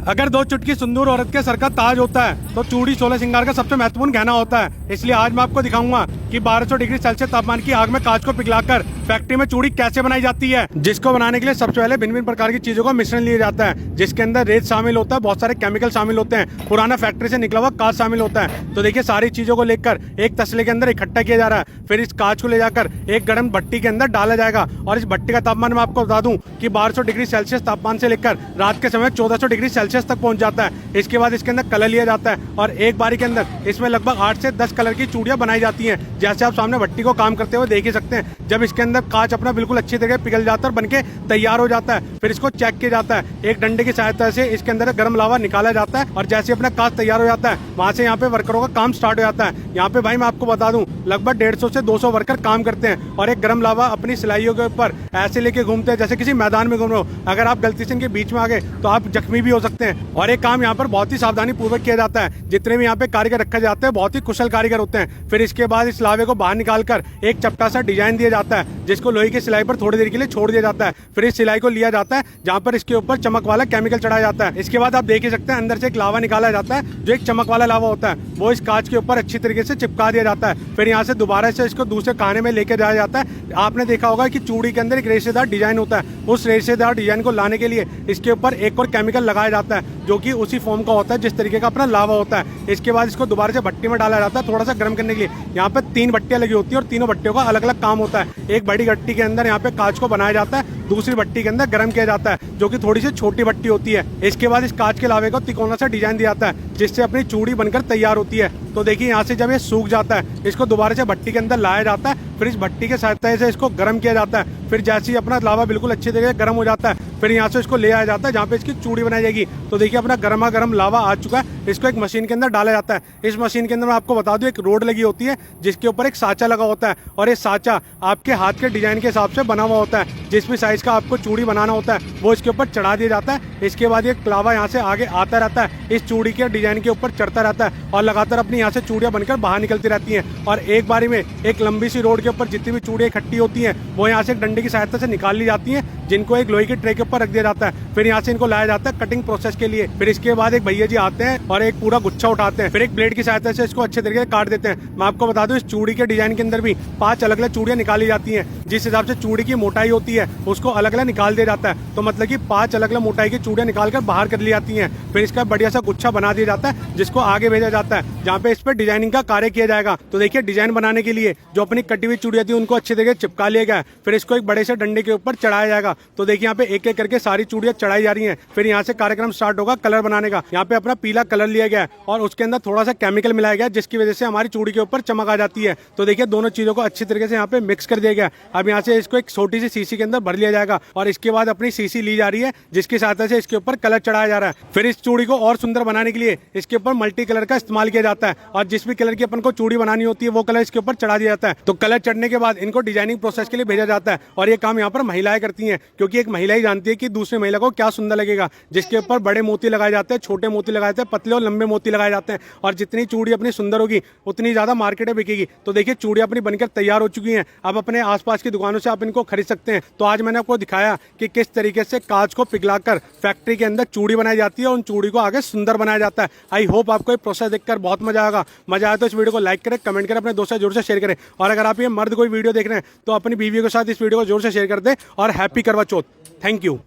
अगर दो चुटकी सिंदूर औरत के सर का ताज होता है तो चूड़ी 16 श्रृंगार का सबसे महत्वपूर्ण गहना होता है। इसलिए आज मैं आपको दिखाऊंगा कि 1200 डिग्री सेल्सियस तापमान की आग में कांच को पिघलाकर फैक्ट्री में चूड़ी कैसे बनाई जाती है। जिसको बनाने के लिए सबसे पहले भिन्न भिन्न प्रकार की चीजों का मिश्रण लिया जाता है, जिसके अंदर रेत शामिल होता है, बहुत सारे केमिकल शामिल होते हैं, पुराना फैक्ट्री से निकला हुआ कांच शामिल होता है। तो देखिए सारी चीजों को लेकर एक तसले के अंदर इकट्ठा किया जा रहा है। फिर इस कांच को ले जाकर एक गर्म भट्टी के अंदर डाला जाएगा और इस भट्टी का तापमान मैं आपको बता दूं कि 1200 डिग्री सेल्सियस तापमान से लेकर रात के समय 1400 डिग्री सेल्सियस तक पहुंच जाता है। इसके बाद इसके अंदर कलर लिया जाता है और एक बारी के अंदर इसमें लगभग 8 से 10 कलर की चूड़ियां बनाई जाती हैं। जैसे आप सामने भट्टी को काम करते हुए देख ही सकते हैं। जब इसके अंदर कांच अपना बिल्कुल अच्छी तरह पिघल जाता है और बनके तैयार हो जाता है, फिर इसको चेक किया जाता है। एक डंडे की सहायता से इसके अंदर गर्म लावा निकाला जाता है और जैसे अपना कांच तैयार हो जाता है वहां से यहाँ पे वर्करों का काम स्टार्ट हो जाता है। यहाँ पे भाई मैं आपको बता दूं लगभग 150 से 200 वर्कर काम करते हैं और एक गर्म लावा अपनी सिलाइयों के ऊपर ऐसे लेके घूमते हैं जैसे किसी मैदान में घूम रहे हो। अगर आप गलती से इनके बीच में आ गए तो आप जख्मी भी हो सकते हैं। और एक काम यहाँ पर बहुत ही सावधानी पूर्वक किया जाता है। जितने भी यहाँ पे कारीगर रखे जाते हैं बहुत ही कुशल कारीगर होते हैं। फिर इसके बाद इस लावे को बाहर निकालकर एक चपटा सा डिजाइन दिया जाता है, जिसको लोहे की सिलाई पर थोड़ी देर के लिए छोड़ दिया जाता है। फिर इस सिलाई को लिया जाता है जहाँ पर इसके ऊपर चमक वाला केमिकल चढ़ाया जाता है। इसके बाद आप देख ही सकते हैं अंदर से एक लावा निकाला जाता है, जो एक चमक वाला लावा होता है, वो इस कांच के ऊपर अच्छी तरीके से चिपका दिया जाता है। फिर यहाँ से दोबारा से इसको दूसरे खाने में लेके जाया जाता है। आपने देखा होगा कि चूड़ी के अंदर एक रेशेदार डिजाइन होता है, उस रेशेदार डिजाइन को लाने के लिए इसके ऊपर एक और केमिकल लगाया जाता है, जो कि उसी फॉर्म का होता है जिस तरीके का अपना लावा होता है। इसके बाद इसको दोबारा से भट्टी में डाला जाता है थोड़ा सा गर्म करने के लिए। यहाँ पे 3 भट्टियां लगी होती है और तीनों भट्टियों का अलग अलग काम होता है। एक बड़ी भट्टी के अंदर यहाँ पे कांच को बनाया जाता है, दूसरी भट्टी के अंदर गर्म किया जाता है, जो कि थोड़ी सी छोटी भट्टी होती है। इसके बाद इस कांच के लावे को तिकोना सा डिजाइन दिया जाता है, जिससे अपनी चूड़ी बनकर तैयार होती है। तो देखिए यहाँ से जब ये सूख जाता है इसको दोबारा से भट्टी के अंदर लाया जाता है। फिर इस भट्टी के सहायता से इसको गर्म किया जाता है। फिर जैसे ही अपना लावा बिल्कुल अच्छी तरीके से गर्म हो जाता है फिर यहाँ से इसको ले आया जाता है जहाँ पे इसकी चूड़ी बनाई जाएगी। तो देखिए अपना गर्मा गर्म लावा आ चुका है। इसको एक मशीन के अंदर डाला जाता है। इस मशीन के अंदर मैं आपको बता दूं एक रोड लगी होती है, जिसके ऊपर एक साँचा लगा होता है और ये साँचा आपके हाथ के डिजाइन के हिसाब से बना हुआ होता है। जिस भी साइज का आपको चूड़ी बनाना होता है वो इसके ऊपर चढ़ा दिया जाता है। इसके बाद ये लावा यहाँ से आगे आता रहता है, इस चूड़ी के डिजाइन के ऊपर चढ़ता रहता है और लगातार अपनी यहाँ से चूड़ियाँ बनकर बाहर निकलती रहती हैं। और एक बारी में एक लंबी सी रोड के ऊपर जितनी भी चूड़ियाँ इकट्ठी होती हैं वो यहाँ से एक डंडे की सहायता से निकाल ली जाती हैं, जिनको एक लोहे की ट्रे के ऊपर रख दिया जाता है। फिर यहाँ से इनको लाया जाता है कटिंग प्रोसेस के लिए। फिर इसके बाद एक भैया जी आते हैं और एक पूरा गुच्छा उठाते हैं, फिर एक ब्लेड की सहायता से इसको अच्छे तरीके से काट देते हैं। मैं आपको बता दूं इस चूड़ी के डिजाइन के अंदर भी 5 अलग अलग चूड़ियां निकाली जाती हैं। जिस हिसाब से चूड़ी की मोटाई होती है उसको अलग अलग निकाल दिया जाता है। तो मतलब कि 5 अलग अलग मोटाई की चूड़ियां निकाल कर बाहर कर ली जाती हैं। फिर इसका बढ़िया सा गुच्छा बना दिया जाता है, जिसको आगे भेजा जाता है जहाँ पे इस पर डिजाइनिंग का कार्य किया जाएगा। तो देखिए डिजाइन बनाने के लिए जो अपनी कटी हुई चूड़ियां थी उनको अच्छे तरीके से चिपका लिया गया। फिर इसको एक बड़े से डंडे के ऊपर चढ़ाया जाएगा। तो देखिए यहाँ पे एक एक करके सारी चूड़ियां चढ़ाई जा रही हैं। फिर यहाँ से कार्यक्रम स्टार्ट होगा कलर बनाने का। यहाँ पे अपना पीला कलर लिया गया है और उसके अंदर थोड़ा सा केमिकल मिलाया गया, जिसकी वजह से हमारी चूड़ी के ऊपर चमक आ जाती है। तो देखिए दोनों चीजों को अच्छी तरीके से यहाँ पे मिक्स कर दिया गया। अब यहाँ से इसको एक छोटी सी शीशी के अंदर भर लिया जाएगा और इसके बाद अपनी शीशी ली जा रही है, जिसकी सहायता से इसके ऊपर कलर चढ़ाया जा रहा है। फिर इस चूड़ी को और सुंदर बनाने के लिए इसके ऊपर मल्टी कलर का इस्तेमाल किया जाता है और जिस भी कलर की अपन को चूड़ी बनानी होती है वो कलर इसके ऊपर चढ़ा दिया जाता है। तो कलर चढ़ने के बाद इनको डिजाइनिंग प्रोसेस के लिए भेजा जाता है और ये काम यहाँ पर महिलाएं करती हैं, क्योंकि एक महिला ही जानती है कि दूसरी महिला को क्या सुंदर लगेगा। जिसके ऊपर बड़े मोती लगाए जाते हैं, छोटे मोती लगाए जाते हैं, पतले और लंबे मोती लगाए जाते हैं और जितनी चूड़ी अपनी सुंदर होगी उतनी ज्यादा मार्केट में बिकेगी। तो देखिए चूड़ी अपनी बनकर तैयार हो चुकी हैं। अब अपने आसपास की दुकानों से आप इनको खरीद सकते हैं। तो आज मैंने आपको दिखाया कि किस तरीके से कांच को पिघलाकर फैक्ट्री के अंदर चूड़ी बनाई जाती है और उन चूड़ी को आगे सुंदर बनाया जाता है। आई होप आपको ये प्रोसेस देखकर बहुत मजा आएगा। मजा आया तो इस वीडियो को लाइक करें, कमेंट करें, अपने दोस्तों जरूर से शेयर करें। और अगर आप ये मर्द कोई वीडियो देख रहे हैं तो अपनी बीवी के साथ इस वीडियो को जोर से शेयर कर दें और हैप्पी करवा चौथ। Thank you.